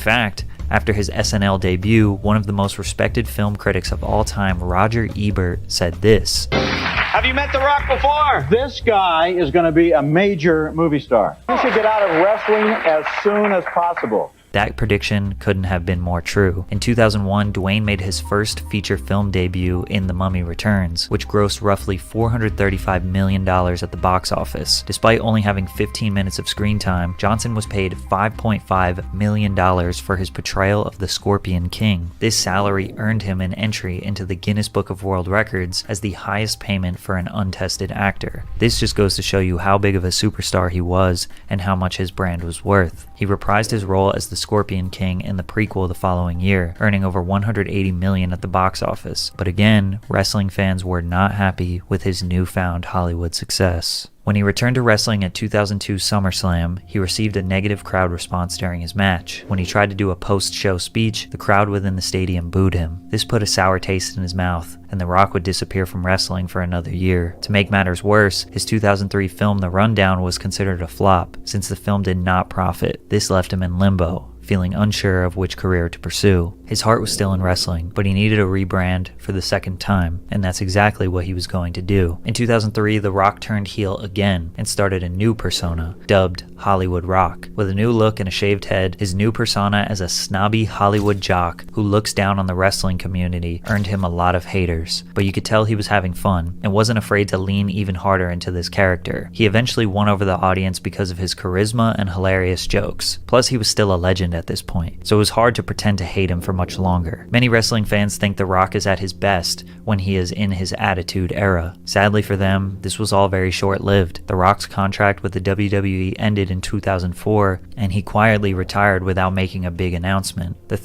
fact, after his SNL debut, one of the most respected film critics of all time, Roger Ebert, said this. Have you met The Rock before? This guy is going to be a major movie star. He should get out of wrestling as soon as possible. That prediction couldn't have been more true. In 2001, Dwayne made his first feature film debut in The Mummy Returns, which grossed roughly $435 million at the box office. Despite only having 15 minutes of screen time, Johnson was paid $5.5 million for his portrayal of the Scorpion King. This salary earned him an entry into the Guinness Book of World Records as the highest payment for an untested actor. This just goes to show you how big of a superstar he was and how much his brand was worth. He reprised his role as the Scorpion King in the prequel the following year, earning over $180 million at the box office. But again, wrestling fans were not happy with his newfound Hollywood success. When he returned to wrestling at 2002 SummerSlam, he received a negative crowd response during his match. When he tried to do a post-show speech, the crowd within the stadium booed him. This put a sour taste in his mouth, and The Rock would disappear from wrestling for another year. To make matters worse, his 2003 film The Rundown was considered a flop, since the film did not profit. This left him in limbo, feeling unsure of which career to pursue. His heart was still in wrestling, but he needed a rebrand for the second time, and that's exactly what he was going to do. In 2003, The Rock turned heel again and started a new persona, dubbed Hollywood Rock. With a new look and a shaved head, his new persona as a snobby Hollywood jock who looks down on the wrestling community earned him a lot of haters, but you could tell he was having fun and wasn't afraid to lean even harder into this character. He eventually won over the audience because of his charisma and hilarious jokes. Plus, he was still a legend at this point, so it was hard to pretend to hate him for much longer. Many wrestling fans think The Rock is at his best when he is in his Attitude Era. Sadly for them, this was all very short-lived. The Rock's contract with the WWE ended in 2004, and he quietly retired without making a big announcement. The